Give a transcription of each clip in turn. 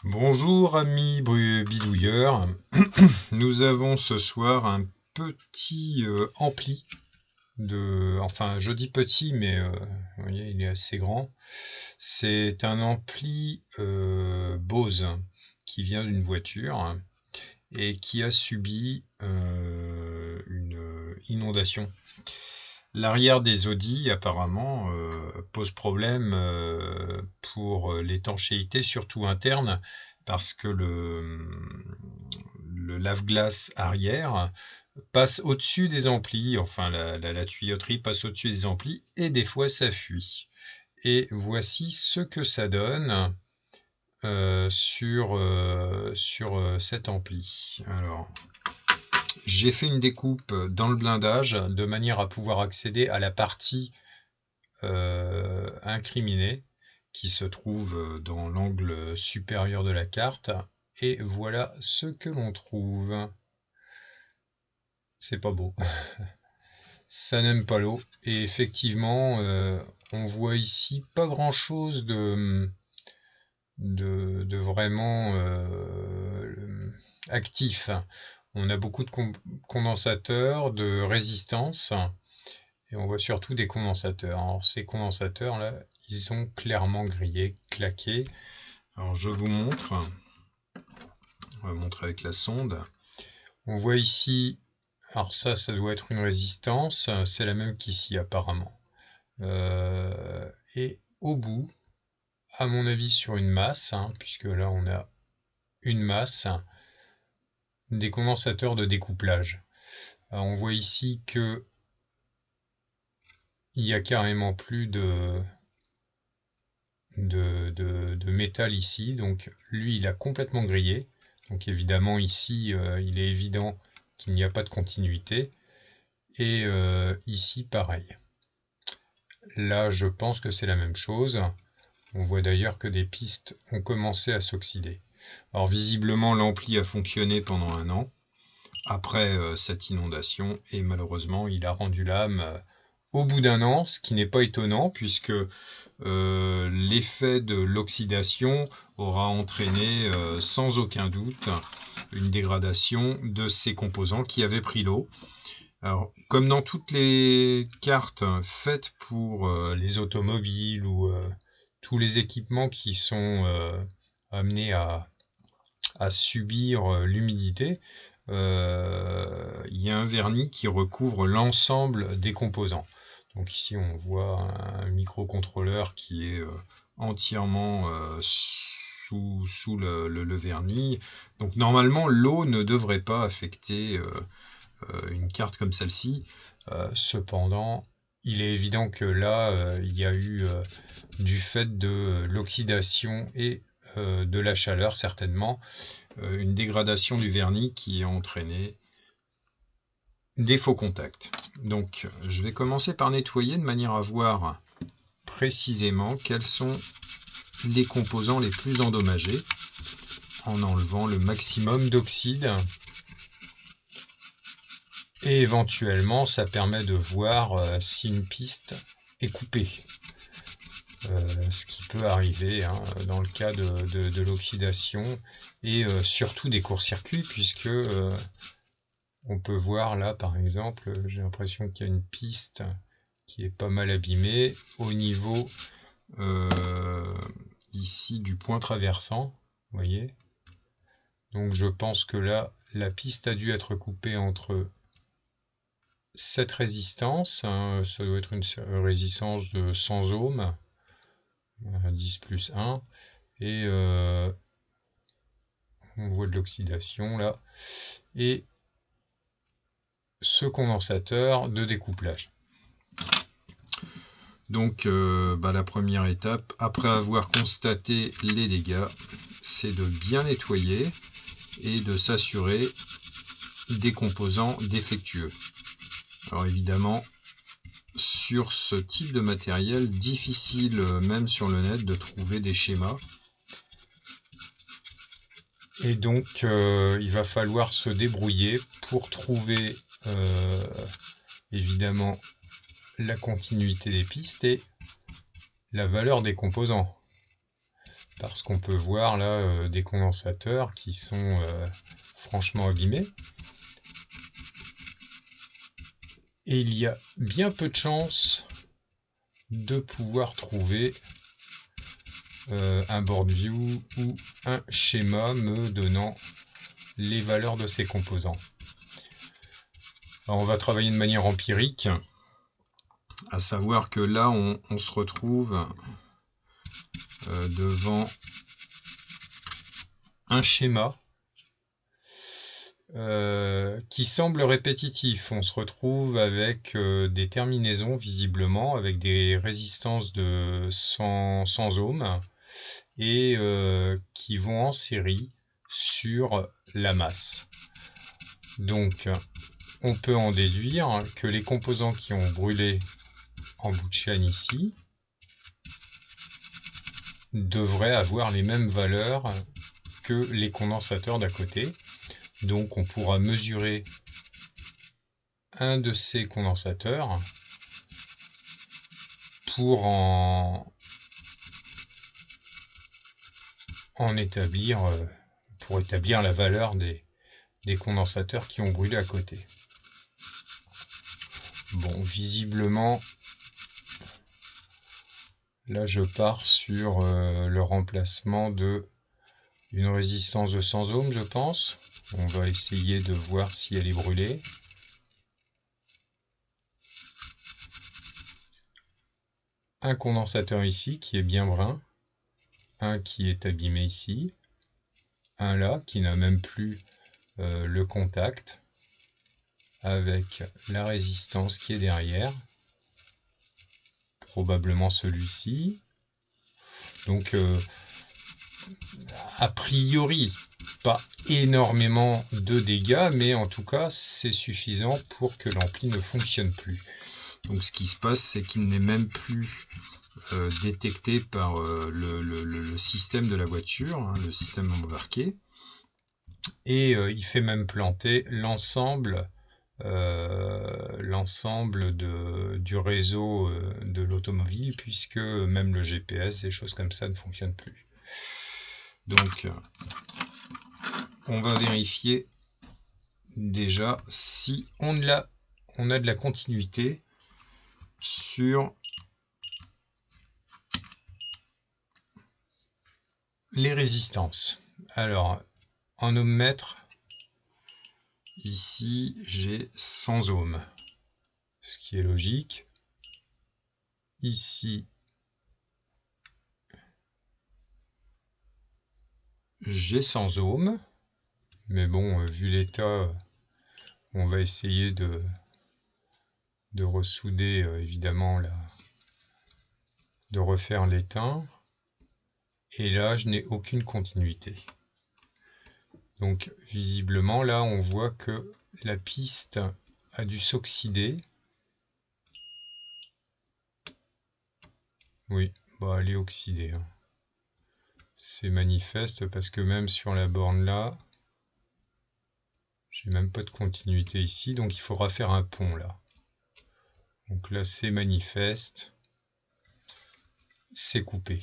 Bonjour amis bidouilleurs, nous avons ce soir un petit ampli enfin je dis petit mais vous voyez, il est assez grand. C'est un ampli Bose qui vient d'une voiture et qui a subi une inondation. L'arrière des Audi apparemment pose problème pour l'étanchéité, surtout interne, parce que le lave-glace arrière passe au-dessus des amplis, enfin la tuyauterie passe au-dessus des amplis et des fois ça fuit. Et voici ce que ça donne sur cet ampli. Alors, j'ai fait une découpe dans le blindage de manière à pouvoir accéder à la partie incriminée qui se trouve dans l'angle supérieur de la carte. Et voilà ce que l'on trouve. C'est pas beau. Ça n'aime pas l'eau. Et effectivement, on voit ici pas grand chose de vraiment actif. On a beaucoup de condensateurs, de résistance, et on voit surtout des condensateurs. Alors, ces condensateurs-là, ils ont clairement grillé, claqué. Alors je vous montre. On va montrer avec la sonde. On voit ici, alors ça doit être une résistance, c'est la même qu'ici apparemment. Et au bout, à mon avis sur une masse, puisque là on a une masse, des condensateurs de découplage. Alors, on voit ici que il y a carrément plus de métal ici, donc lui il a complètement grillé. Donc évidemment ici il est évident qu'il n'y a pas de continuité. Et ici pareil. Là je pense que c'est la même chose. On voit d'ailleurs que des pistes ont commencé à s'oxyder. Alors visiblement l'ampli a fonctionné pendant un an après cette inondation et malheureusement il a rendu l'âme au bout d'un an, ce qui n'est pas étonnant puisque l'effet de l'oxydation aura entraîné sans aucun doute une dégradation de ces composants qui avaient pris l'eau. Alors, comme dans toutes les cartes faites pour les automobiles ou tous les équipements qui sont amenés à subir l'humidité, il y a un vernis qui recouvre l'ensemble des composants. Donc ici on voit un microcontrôleur qui est entièrement sous le vernis. Donc normalement l'eau ne devrait pas affecter une carte comme celle-ci. Cependant, il est évident que là, il y a eu du fait de l'oxydation et de la chaleur certainement, une dégradation du vernis qui a entraîné des faux contacts. Donc je vais commencer par nettoyer de manière à voir précisément quels sont les composants les plus endommagés en enlevant le maximum d'oxyde. Et éventuellement ça permet de voir si une piste est coupée. Ce qui peut arriver dans le cas de l'oxydation et surtout des courts-circuits puisque on peut voir là par exemple, j'ai l'impression qu'il y a une piste qui est pas mal abîmée au niveau ici du point traversant, vous voyez. Donc je pense que là la piste a dû être coupée entre cette résistance, ça doit être une résistance de 100 ohms, 10 plus 1, et on voit de l'oxydation là, et ce condensateur de découplage. Donc la première étape, après avoir constaté les dégâts, c'est de bien nettoyer et de s'assurer des composants défectueux. Alors évidemment, sur ce type de matériel, difficile même sur le net de trouver des schémas. Et donc il va falloir se débrouiller pour trouver évidemment la continuité des pistes et la valeur des composants. parce qu'on peut voir là des condensateurs qui sont franchement abîmés. Et il y a bien peu de chances de pouvoir trouver un board view ou un schéma me donnant les valeurs de ces composants. Alors on va travailler de manière empirique, à savoir que là on se retrouve devant un schéma qui semble répétitif. On se retrouve avec des terminaisons visiblement, avec des résistances de 100 ohms et qui vont en série sur la masse. Donc on peut en déduire que les composants qui ont brûlé en bout de chaîne ici devraient avoir les mêmes valeurs que les condensateurs d'à côté. Donc on pourra mesurer un de ces condensateurs pour établir la valeur des condensateurs qui ont brûlé à côté. Bon, visiblement, là je pars sur le remplacement de une résistance de 100 ohms, je pense. On va essayer de voir si elle est brûlée. Un condensateur ici qui est bien brun, un qui est abîmé ici, un là qui n'a même plus le contact avec la résistance qui est derrière, probablement celui-ci. Donc a priori pas énormément de dégâts, mais en tout cas c'est suffisant pour que l'ampli ne fonctionne plus. Donc ce qui se passe, c'est qu'il n'est même plus détecté par le système de la voiture, hein, le système embarqué, et il fait même planter l'ensemble du réseau de l'automobile, puisque même le GPS, des choses comme ça ne fonctionnent plus. Donc on va vérifier déjà si on a de la continuité sur les résistances. Alors en ohmmètre, ici j'ai 100 ohms, ce qui est logique. Ici j'ai 100 ohms, mais bon, vu l'état, on va essayer de ressouder évidemment là, de refaire l'étain. Et là, je n'ai aucune continuité. Donc visiblement, là, on voit que la piste a dû s'oxyder. Oui, bah, elle est oxydée, hein. C'est manifeste parce que même sur la borne là, j'ai même pas de continuité ici, donc il faudra faire un pont là. Donc là, c'est manifeste, c'est coupé.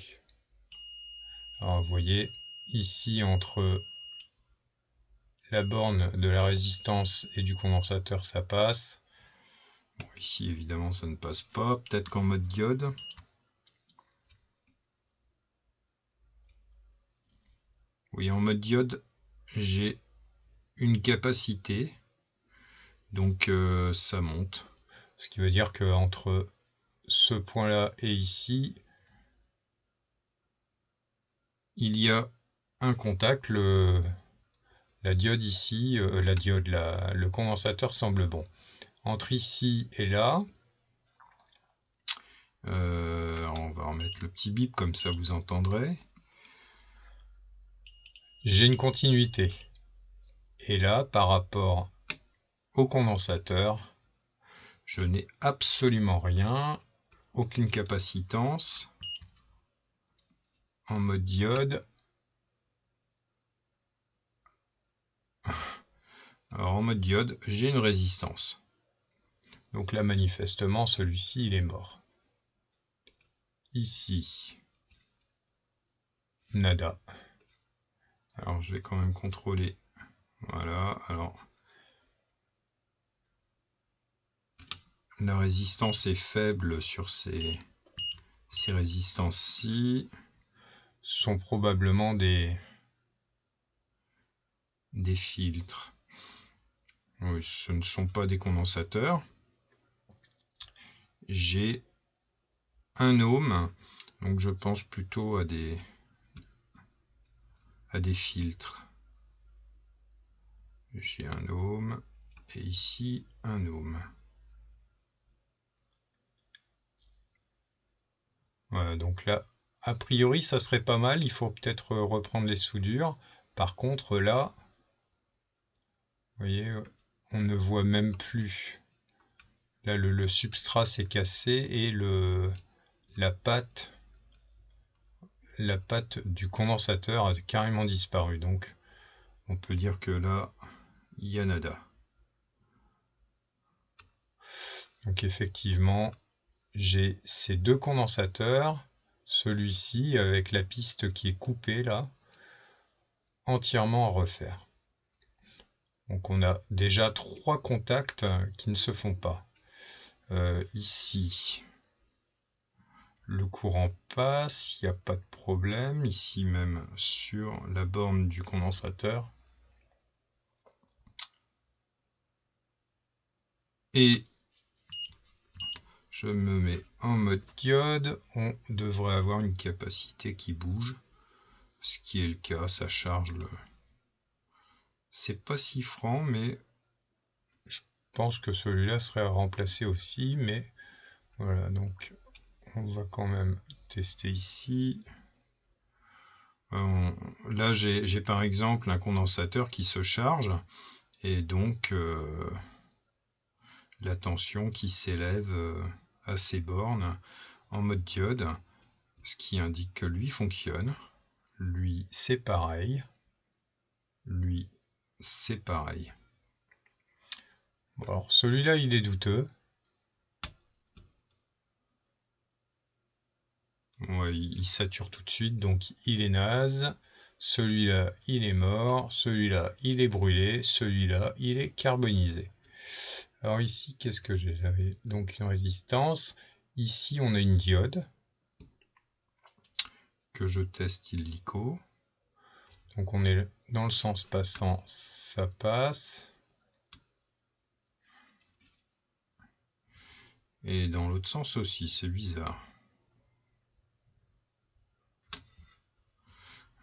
Alors vous voyez, ici entre la borne de la résistance et du condensateur, ça passe. Bon, ici évidemment ça ne passe pas, peut-être qu'en mode diode. Oui, en mode diode, j'ai une capacité, donc ça monte. Ce qui veut dire qu'entre ce point-là et ici, il y a un contact. La diode ici, le condensateur semble bon. Entre ici et là, on va remettre le petit bip, comme ça vous entendrez. J'ai une continuité. Et là, par rapport au condensateur, je n'ai absolument rien, aucune capacitance. En mode diode. Alors en mode diode, j'ai une résistance. Donc là, manifestement, celui-ci, il est mort. Ici, nada. Alors je vais quand même contrôler. Voilà, alors la résistance est faible sur ces résistances-ci. Ce sont probablement des filtres. Oui, ce ne sont pas des condensateurs. J'ai un ohm, donc je pense plutôt à des filtres. J'ai un ohm et ici un ohm. Voilà, donc là, a priori, ça serait pas mal. Il faut peut-être reprendre les soudures. Par contre, là, vous voyez, on ne voit même plus. Là, le substrat s'est cassé et la pâte du condensateur a carrément disparu. Donc, on peut dire que là, il y a nada. Donc, effectivement, j'ai ces deux condensateurs. Celui-ci avec la piste qui est coupée là, entièrement à refaire. Donc on a déjà 3 contacts qui ne se font pas. Ici, le courant passe, il n'y a pas de problème. Ici même sur la borne du condensateur. Et je me mets en mode diode. On devrait avoir une capacité qui bouge. Ce qui est le cas, ça charge le... C'est pas si franc, mais je pense que celui-là serait à remplacer aussi. Mais voilà, donc on va quand même tester ici. Là, j'ai par exemple un condensateur qui se charge et donc la tension qui s'élève à ces bornes en mode diode, ce qui indique que lui fonctionne. Lui, c'est pareil. Lui, c'est pareil. Bon, alors celui-là, il est douteux. Ouais, il sature tout de suite, donc il est naze. Celui-là, il est mort. Celui-là, il est brûlé. Celui-là, il est carbonisé. Alors ici, qu'est-ce que j'ai? J'avais donc une résistance. Ici, on a une diode que je teste illico. Donc on est dans le sens passant, ça passe. Et dans l'autre sens aussi, c'est bizarre.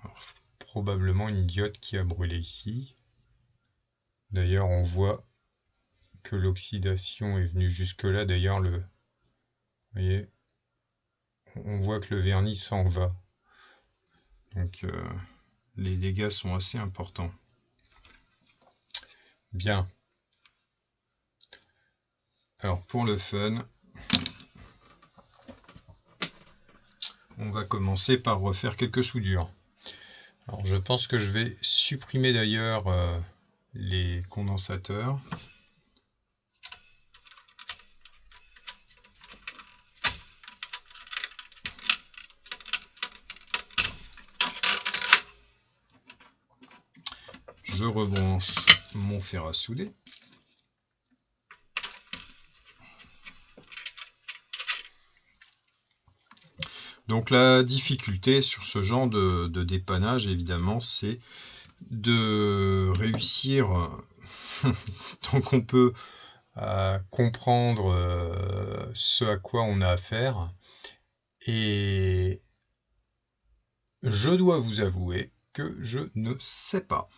Alors, probablement une diode qui a brûlé ici. D'ailleurs, on voit que l'oxydation est venue jusque là. D'ailleurs, vous voyez, on voit que le vernis s'en va. Donc les dégâts sont assez importants. Bien. Alors pour le fun, on va commencer par refaire quelques soudures. Alors je pense que je vais supprimer d'ailleurs les condensateurs. Je rebranche mon fer à souder. Donc la difficulté sur ce genre de dépannage, évidemment, c'est de réussir, tant qu'on peut, à comprendre ce à quoi on a affaire. Et je dois vous avouer que je ne sais pas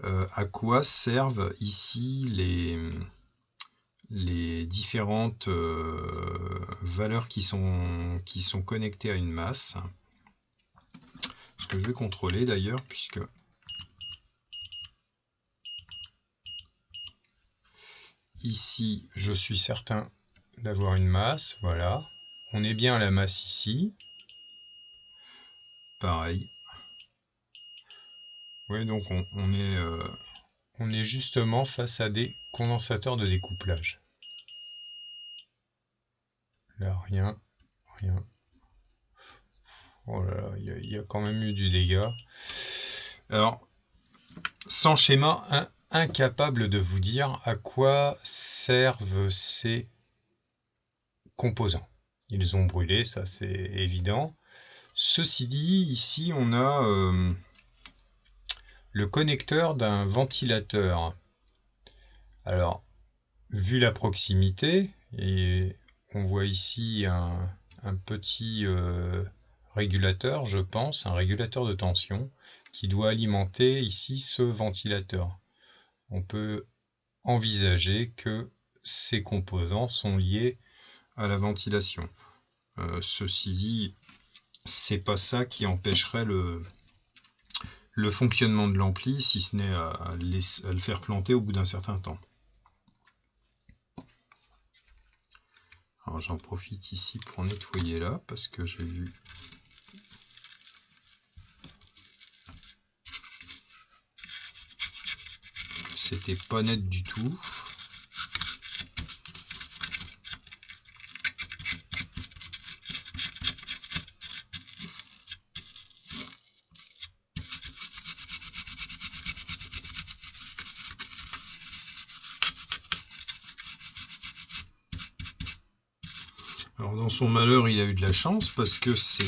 à quoi servent ici les différentes valeurs qui sont connectées à une masse. Ce que je vais contrôler d'ailleurs, puisque ici je suis certain d'avoir une masse, voilà. On est bien à la masse ici. Pareil. Oui, donc on est justement face à des condensateurs de découplage. Là, rien. Oh là là, il y a quand même eu du dégât. Alors, sans schéma, incapable de vous dire à quoi servent ces composants. Ils ont brûlé, ça c'est évident. Ceci dit, ici on a le connecteur d'un ventilateur. Alors, vu la proximité, et on voit ici un petit régulateur, je pense, un régulateur de tension, qui doit alimenter ici ce ventilateur. On peut envisager que ces composants sont liés à la ventilation. Ceci dit, c'est pas ça qui empêcherait le fonctionnement de l'ampli, si ce n'est à le faire planter au bout d'un certain temps. Alors j'en profite ici pour nettoyer là, parce que j'ai vu que c'était pas net du tout. Alors dans son malheur, il a eu de la chance parce que c'est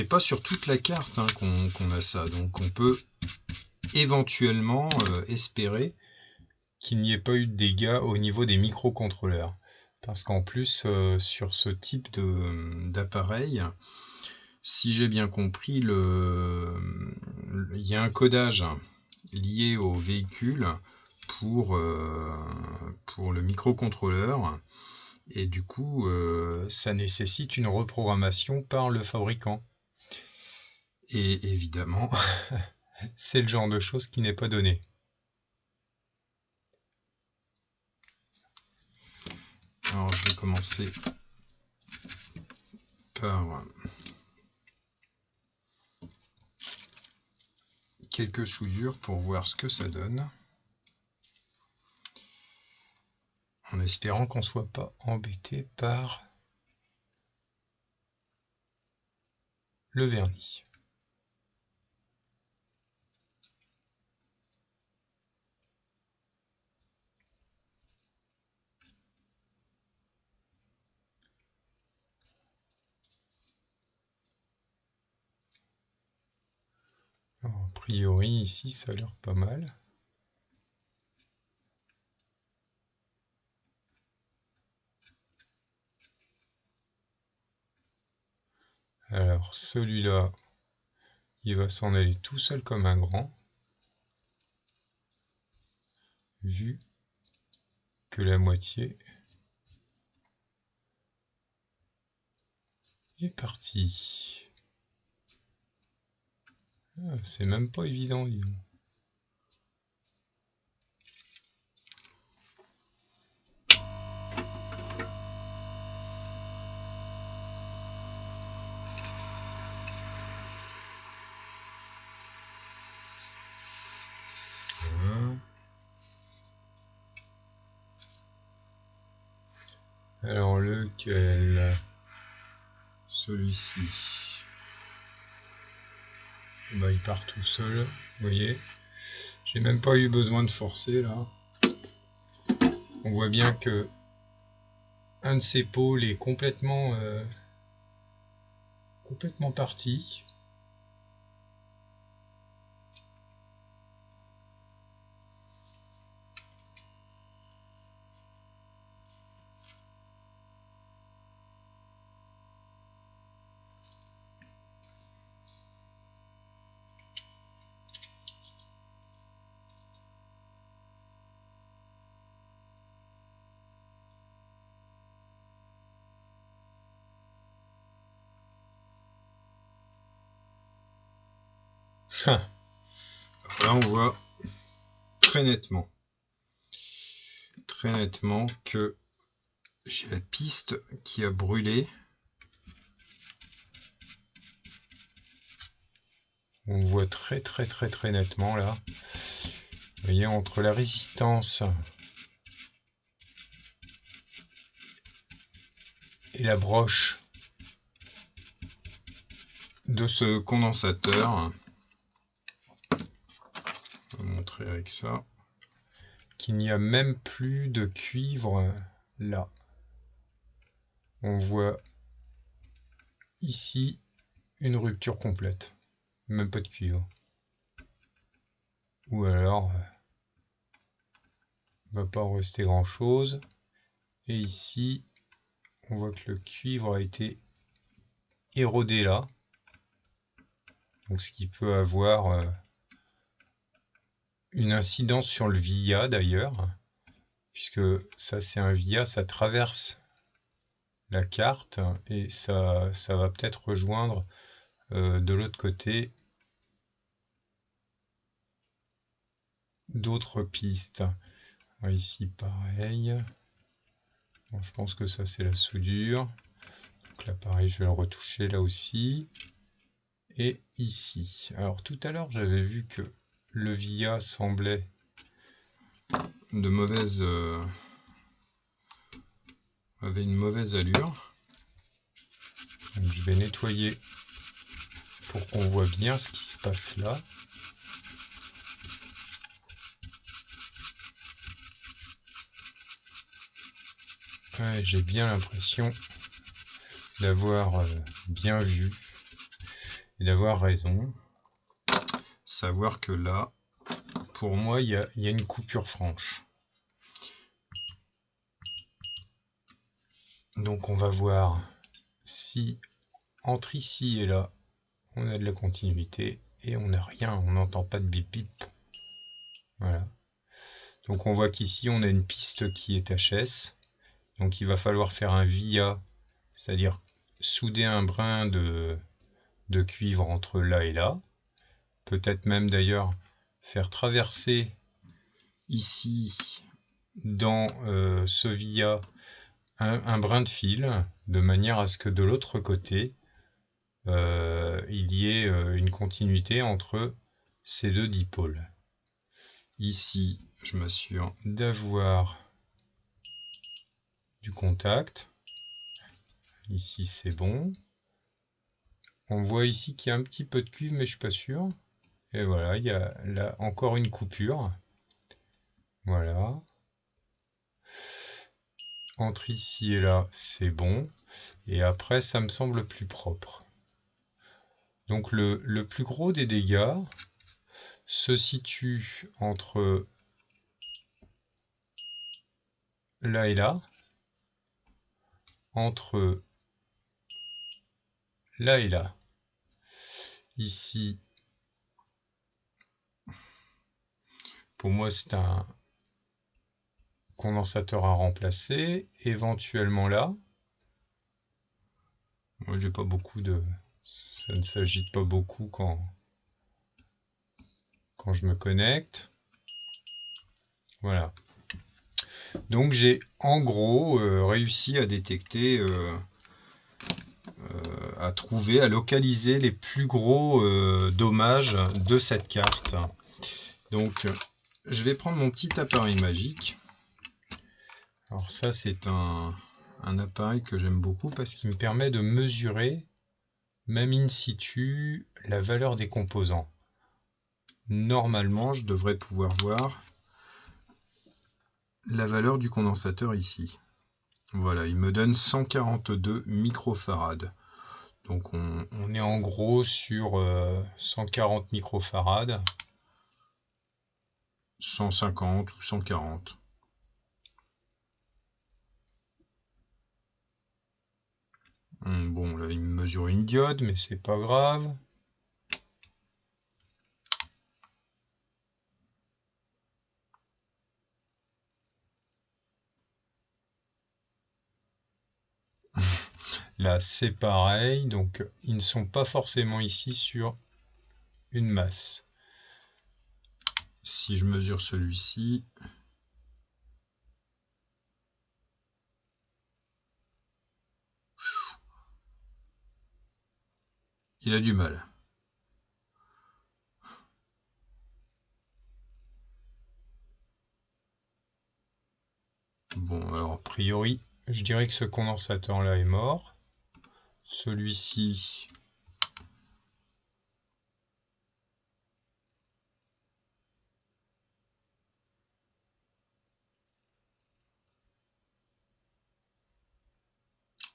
pas sur toute la carte qu'on a ça. Donc on peut éventuellement espérer qu'il n'y ait pas eu de dégâts au niveau des microcontrôleurs. Parce qu'en plus, sur ce type d'appareil, si j'ai bien compris, il y a un codage lié au véhicule pour le microcontrôleur. Et du coup, ça nécessite une reprogrammation par le fabricant. Et évidemment, c'est le genre de chose qui n'est pas donné. Alors, je vais commencer par quelques soudures pour voir ce que ça donne. En espérant qu'on ne soit pas embêté par le vernis. Alors, a priori, ici, ça a l'air pas mal. Alors, celui-là, il va s'en aller tout seul comme un grand. Vu que la moitié est partie. Ah, c'est même pas évident, disons. Alors lequel? Celui-ci. Bah, il part tout seul, vous voyez. J'ai même pas eu besoin de forcer là. On voit bien que un de ces pôles est complètement parti. Là on voit très nettement que j'ai la piste qui a brûlé. On voit très nettement là. Vous voyez, entre la résistance et la broche, de ce condensateur, je vais vous montrer avec ça, qu'il n'y a même plus de cuivre là. On voit ici une rupture complète, même pas de cuivre. Ou alors, il ne va pas en rester grand chose. Et ici, on voit que le cuivre a été érodé là. Donc ce qui peut avoir une incidence sur le via d'ailleurs, puisque ça c'est un via, ça traverse la carte et ça va peut-être rejoindre de l'autre côté d'autres pistes. Ici pareil. Bon, je pense que ça c'est la soudure. Donc là pareil, je vais le retoucher là aussi. Et ici. Alors tout à l'heure j'avais vu que le via semblait de mauvaise avait une mauvaise allure. Donc je vais nettoyer pour qu'on voit bien ce qui se passe là. Ouais, j'ai bien l'impression d'avoir bien vu et d'avoir raison. Savoir que là, pour moi, il y a une coupure franche. Donc on va voir si entre ici et là, on a de la continuité et on n'a rien, on n'entend pas de bip bip. Voilà. Donc on voit qu'ici on a une piste qui est HS. Donc il va falloir faire un via, c'est-à-dire souder un brin de cuivre entre là et là. Peut-être même d'ailleurs faire traverser ici dans ce via un brin de fil, de manière à ce que de l'autre côté, il y ait une continuité entre ces deux dipôles. Ici, je m'assure d'avoir du contact. Ici, c'est bon. On voit ici qu'il y a un petit peu de cuivre, mais je suis pas sûr. Et voilà, il y a là encore une coupure. Voilà. Entre ici et là, c'est bon. Et après, ça me semble plus propre. Donc le plus gros des dégâts se situe entre là et là, entre là et là. Ici, pour moi, c'est un condensateur à remplacer, éventuellement là. Moi, j'ai pas beaucoup de... Ça ne s'agite pas beaucoup quand je me connecte. Voilà. Donc j'ai en gros réussi à détecter, à trouver, à localiser les plus gros dommages de cette carte. Donc je vais prendre mon petit appareil magique. Alors ça c'est un appareil que j'aime beaucoup parce qu'il me permet de mesurer, même in situ, la valeur des composants. Normalement je devrais pouvoir voir la valeur du condensateur ici. Voilà, il me donne 142 microfarads. Donc on est en gros sur 140 microfarads, 150 ou 140. Bon, là il me mesure une diode, mais c'est pas grave. Là c'est pareil, donc ils ne sont pas forcément ici sur une masse. Si je mesure celui-ci, il a du mal. Bon, alors a priori, je dirais que ce condensateur là est mort. Celui-ci,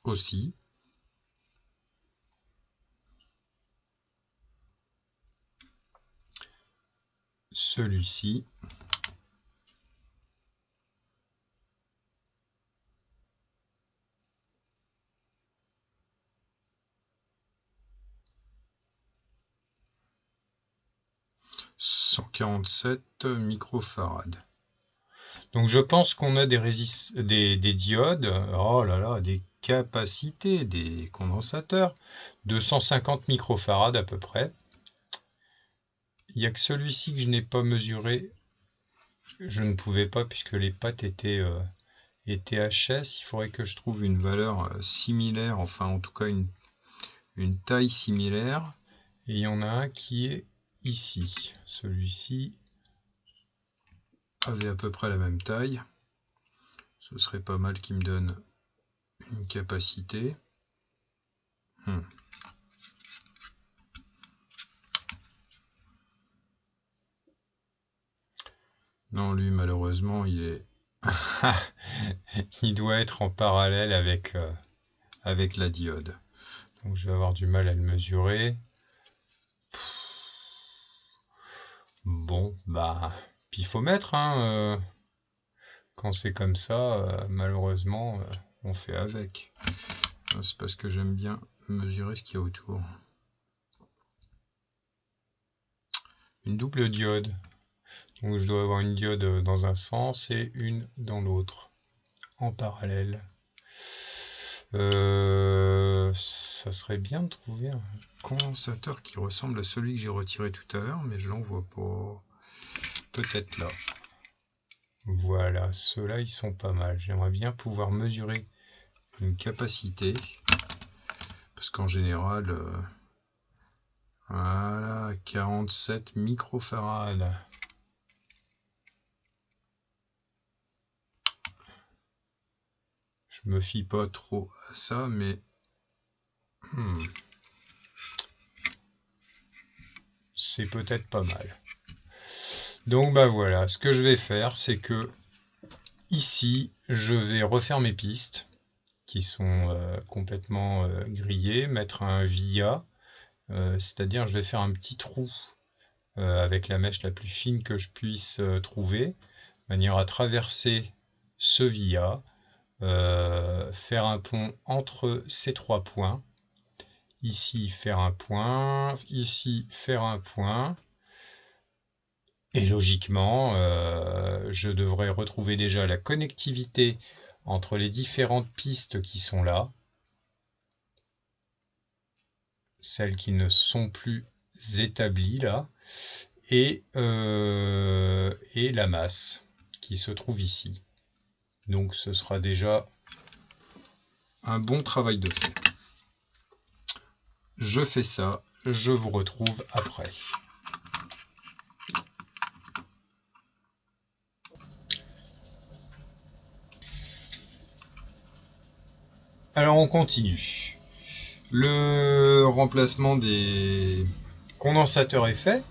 aussi. Celui-ci. « 147 microfarad. Donc je pense qu'on a des diodes, oh là là, des capacités, des condensateurs, de 150 microfarad à peu près. Il n'y a que celui-ci que je n'ai pas mesuré. Je ne pouvais pas puisque les pattes étaient HS. Il faudrait que je trouve une valeur similaire, enfin en tout cas une taille similaire. Et il y en a un qui est ici. Celui-ci avait à peu près la même taille. Ce serait pas mal qu'il me donne une capacité. Non, lui malheureusement il est il doit être en parallèle avec la diode. Donc je vais avoir du mal à le mesurer. Bon, bah pifomètre, hein. Quand c'est comme ça, malheureusement, on fait avec. C'est parce que j'aime bien mesurer ce qu'il y a autour. Une double diode. Donc je dois avoir une diode dans un sens et une dans l'autre, en parallèle. Ça serait bien de trouver un condensateur qui ressemble à celui que j'ai retiré tout à l'heure, mais je l'en vois pas. Peut-être là. Voilà, ceux-là ils sont pas mal. J'aimerais bien pouvoir mesurer une capacité, parce qu'en général, voilà, 47 microfarad. Je me fie pas trop à ça, mais c'est peut-être pas mal. Donc bah voilà, ce que je vais faire, c'est que ici, je vais refaire mes pistes qui sont complètement grillées, mettre un via, c'est-à-dire je vais faire un petit trou avec la mèche la plus fine que je puisse trouver, de manière à traverser ce via, faire un pont entre ces trois points, ici faire un point, ici faire un point, et logiquement, je devrais retrouver déjà la connectivité entre les différentes pistes qui sont là, celles qui ne sont plus établies là, et la masse qui se trouve ici. Donc ce sera déjà un bon travail de fait. Je fais ça, je vous retrouve après. Alors on continue. Le remplacement des condensateurs est fait.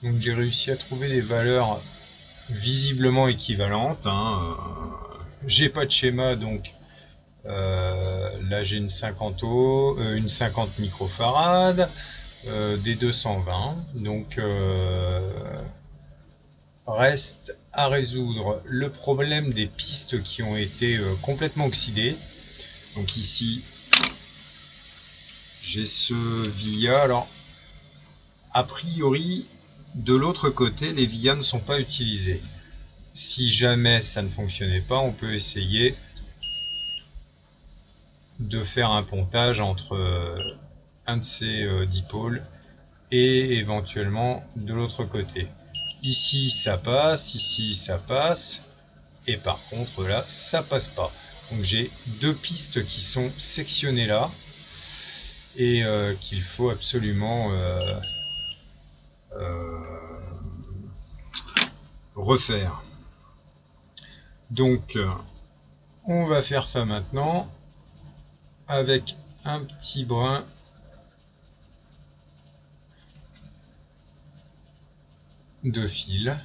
Donc j'ai réussi à trouver des valeurs visiblement équivalentes. J'ai pas de schéma, donc là j'ai une 50 microfarad, des 220. Donc reste à résoudre le problème des pistes qui ont été complètement oxydées. Donc ici j'ai ce via. Alors a priori de l'autre côté les vias ne sont pas utilisés. Si jamais ça ne fonctionnait pas, on peut essayer de faire un pontage entre un de ces dipôles et éventuellement de l'autre côté. Ici ça passe, et par contre là ça passe pas. Donc j'ai deux pistes qui sont sectionnées là et qu'il faut absolument refaire. Donc on va faire ça maintenant avec un petit brin de fil.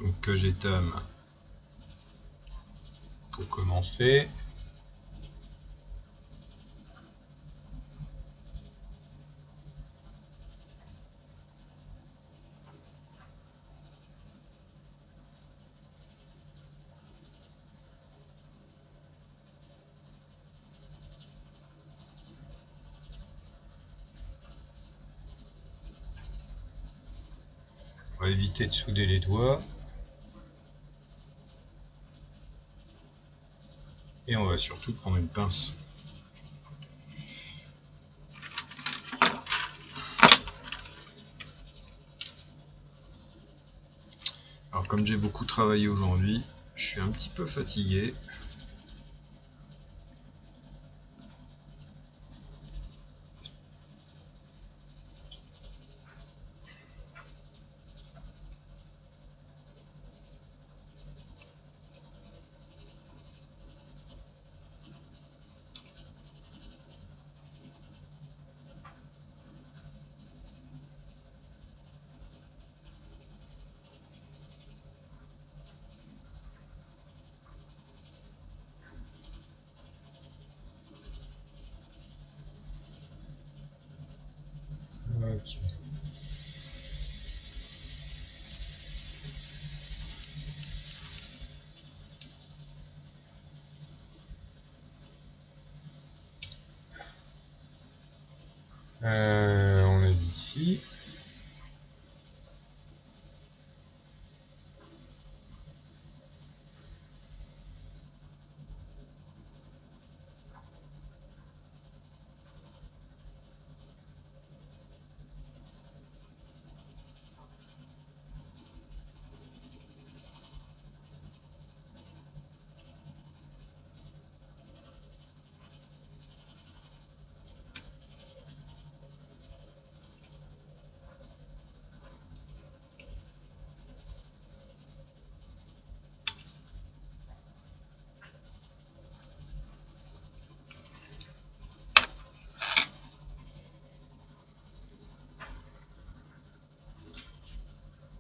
Donc que j'étame pour commencer. On va éviter de souder les doigts. Et on va surtout prendre une pince. Alors comme j'ai beaucoup travaillé aujourd'hui, je suis un petit peu fatigué. Ok. On est ici.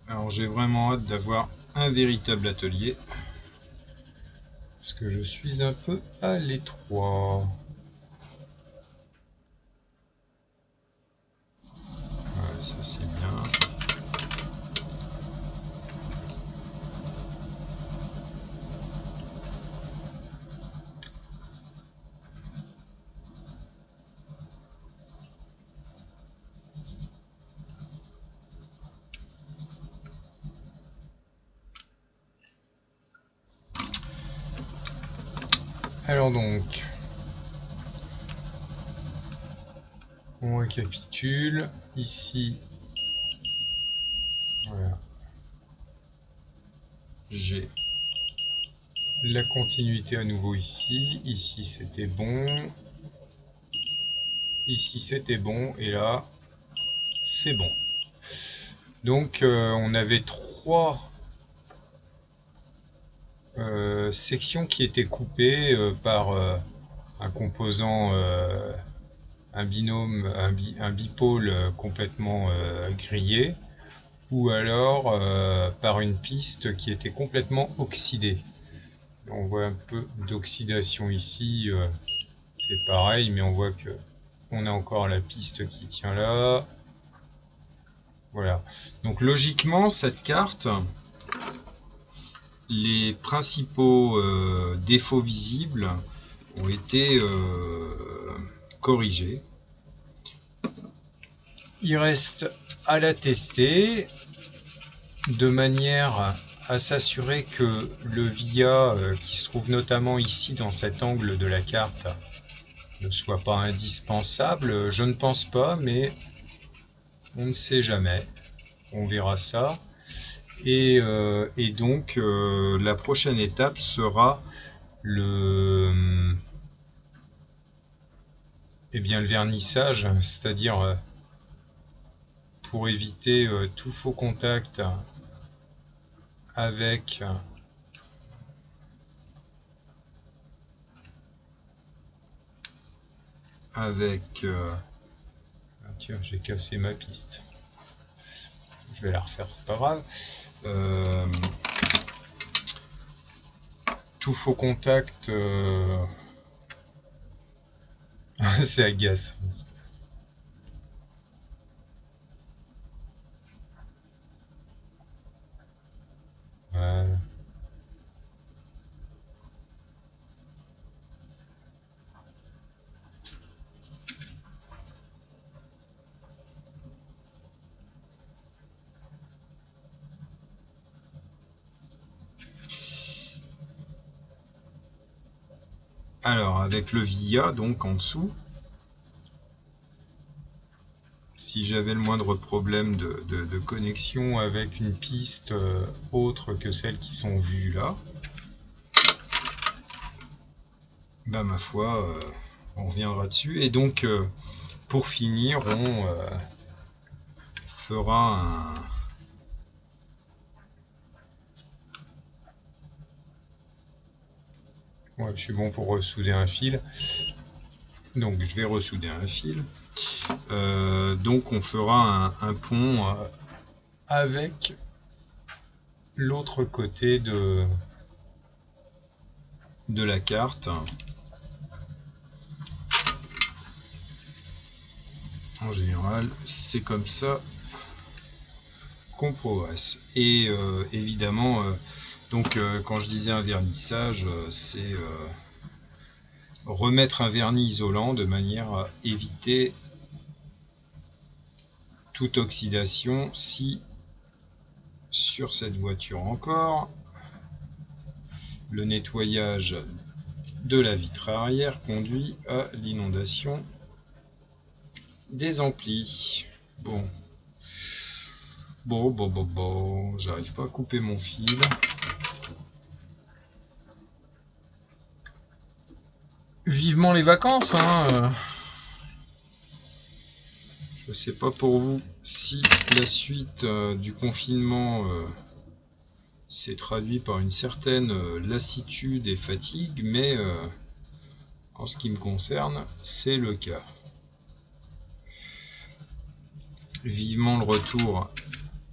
Alors j'ai vraiment hâte d'avoir un véritable atelier. Parce que je suis un peu à l'étroit. Ouais, ça c'est bien. Alors donc, on récapitule. Ici, voilà, j'ai la continuité à nouveau ici. Ici, c'était bon. Ici, c'était bon. Et là, c'est bon. Donc, on avait trois sections qui étaient coupées par un composant, un binôme, un bipôle complètement grillé, ou alors par une piste qui était complètement oxydée. On voit un peu d'oxydation ici, c'est pareil, mais on voit que on a encore la piste qui tient là. Voilà. Donc logiquement, cette carte, les principaux défauts visibles ont été corrigés. Il reste à la tester de manière à s'assurer que le VIA qui se trouve notamment ici dans cet angle de la carte ne soit pas indispensable. Je ne pense pas, mais on ne sait jamais. On verra ça. Et donc la prochaine étape sera le vernissage, c'est-à-dire pour éviter tout faux contact avec tiens, j'ai cassé ma piste. Je vais la refaire, c'est pas grave. tout faux contact, c'est agaçant. Voilà. Alors, avec le VIA, donc en dessous, si j'avais le moindre problème de connexion avec une piste autre que celles qui sont vues là, ben ma foi, on reviendra dessus. Et donc, pour finir, on fera un... Ouais, je suis bon pour ressouder un fil. Donc, je vais ressouder un fil. Donc, on fera un pont avec l'autre côté de la carte. En général, c'est comme ça qu'on progresse. Et évidemment, donc quand je disais un vernissage, c'est remettre un vernis isolant de manière à éviter toute oxydation si sur cette voiture encore le nettoyage de la vitre arrière conduit à l'inondation des amplis. Bon, j'arrive pas à couper mon fil. Vivement les vacances, hein. Je sais pas pour vous si la suite du confinement s'est traduit par une certaine lassitude et fatigue, mais en ce qui me concerne, c'est le cas. Vivement le retour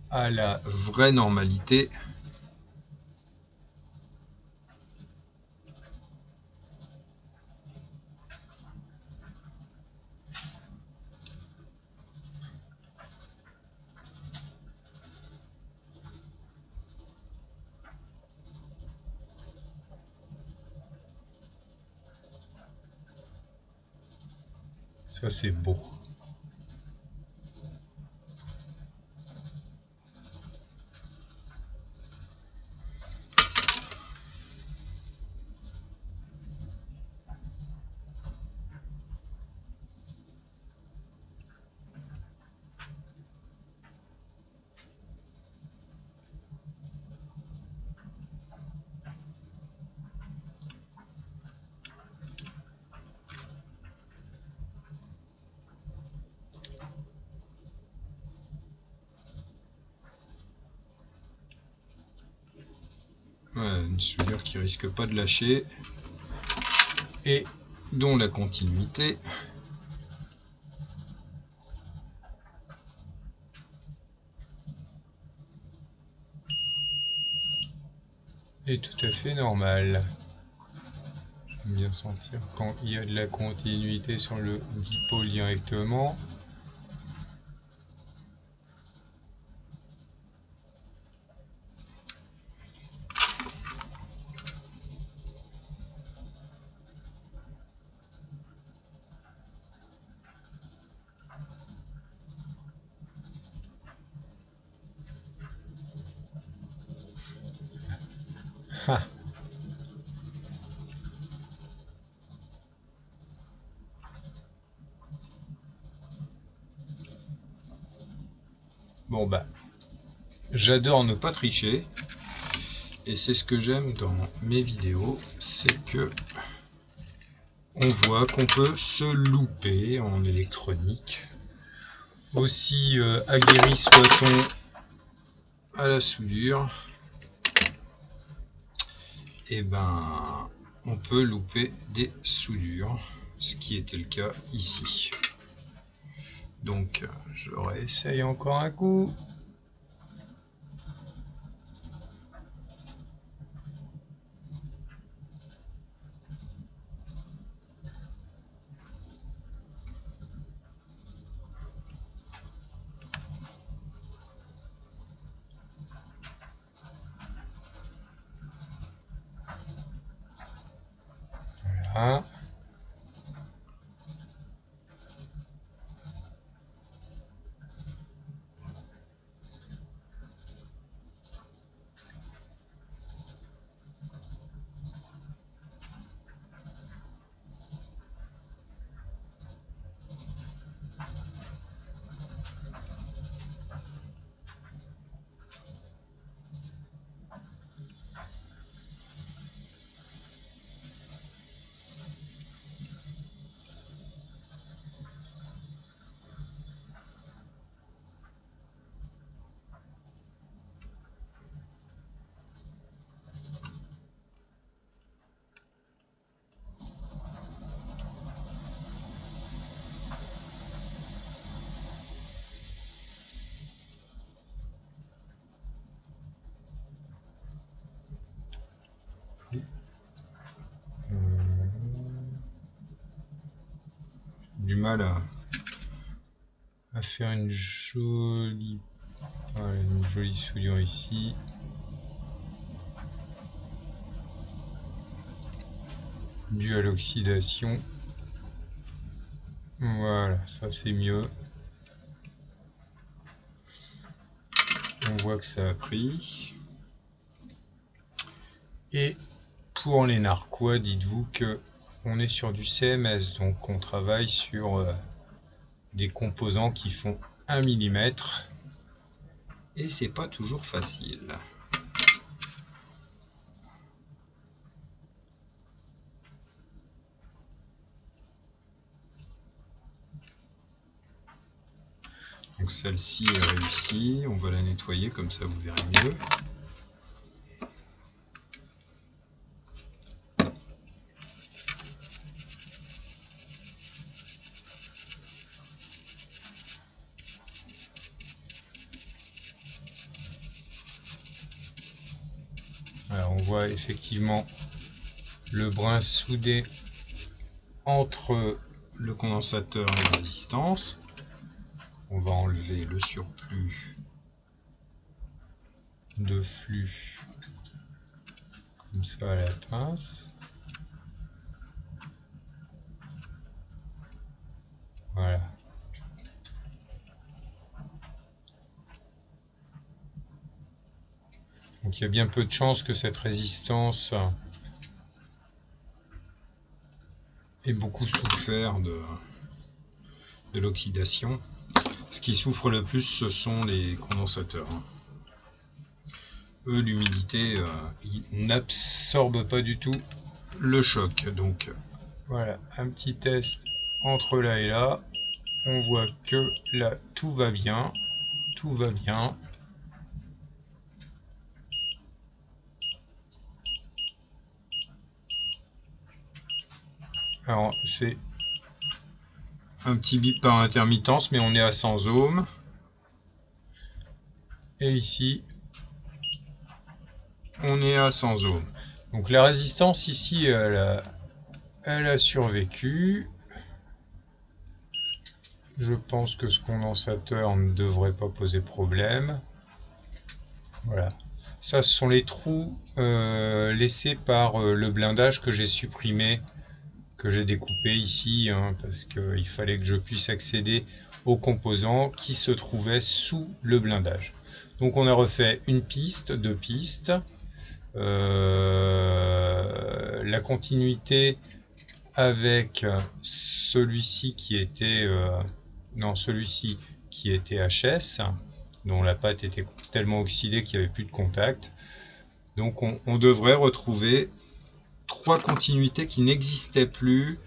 à la vraie normalité. Ça, c'est beau. Ouais, une soudure qui risque pas de lâcher et dont la continuité est tout à fait normale. J'aime bien sentir quand il y a de la continuité sur le dipôle directement. Ah. Bon bah, j'adore ne pas tricher, et c'est ce que j'aime dans mes vidéos, c'est que on voit qu'on peut se louper en électronique. Aussi aguerri soit-on à la soudure, et ben on peut louper des soudures, ce qui était le cas ici. Donc je réessaye encore un coup. 1. Du mal à faire une jolie soudure ici. Dû à l'oxydation. Voilà, ça c'est mieux. On voit que ça a pris. Et pour les narquois, dites-vous que on est sur du CMS, donc on travaille sur des composants qui font 1 mm et c'est pas toujours facile. Donc celle-ci est réussie, on va la nettoyer comme ça vous verrez mieux. Alors on voit effectivement le brin soudé entre le condensateur et la résistance. On va enlever le surplus de flux comme ça à la pince. Voilà. Donc il y a bien peu de chances que cette résistance ait beaucoup souffert de l'oxydation. Ce qui souffre le plus, ce sont les condensateurs. Eux, l'humidité, ils n'absorbent pas du tout le choc. Donc voilà, un petit test entre là et là. On voit que là, tout va bien. Tout va bien. Alors, c'est un petit bip par intermittence, mais on est à 100 ohms. Et ici, on est à 100 ohms. Donc la résistance ici, elle a survécu. Je pense que ce condensateur ne devrait pas poser problème. Voilà. Ça, ce sont les trous laissés par le blindage que j'ai supprimé, que j'ai découpé ici, parce qu'il fallait que je puisse accéder aux composants qui se trouvaient sous le blindage. Donc on a refait une piste, 2 pistes. La continuité avec celui-ci qui était HS, dont la pâte était tellement oxydée qu'il n'y avait plus de contact. Donc on devrait retrouver 3 continuités qui n'existaient plus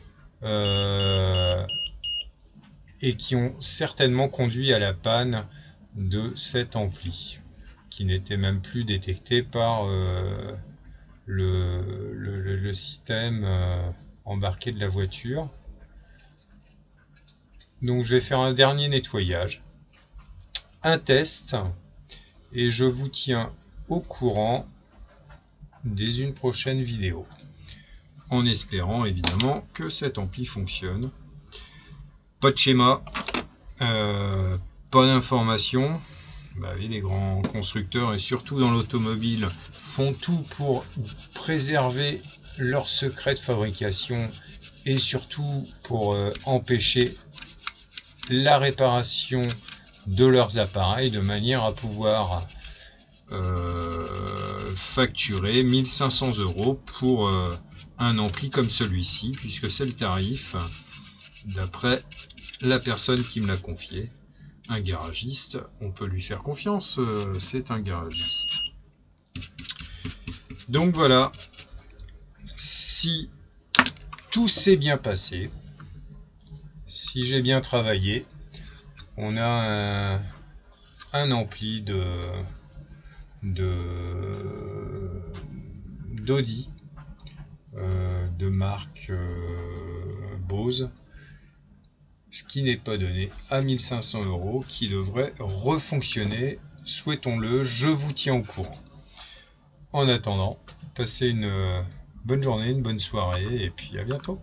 et qui ont certainement conduit à la panne de cet ampli, qui n'était même plus détecté par le système embarqué de la voiture. Donc je vais faire un dernier nettoyage, un test, et je vous tiens au courant dès une prochaine vidéo, en espérant évidemment que cet ampli fonctionne. Pas de schéma, pas d'information. Bah oui, les grands constructeurs et surtout dans l'automobile font tout pour préserver leur secret de fabrication et surtout pour empêcher la réparation de leurs appareils de manière à pouvoir facturer 1500 € pour un ampli comme celui-ci, puisque c'est le tarif d'après la personne qui me l'a confié. Un garagiste, on peut lui faire confiance, c'est un garagiste. Donc voilà, si tout s'est bien passé, si j'ai bien travaillé, on a un ampli d'Audi de marque Bose, ce qui n'est pas donné, à 1500 €, qui devrait refonctionner. Souhaitons-le, je vous tiens au courant. En attendant, passez une bonne journée, une bonne soirée, et puis à bientôt.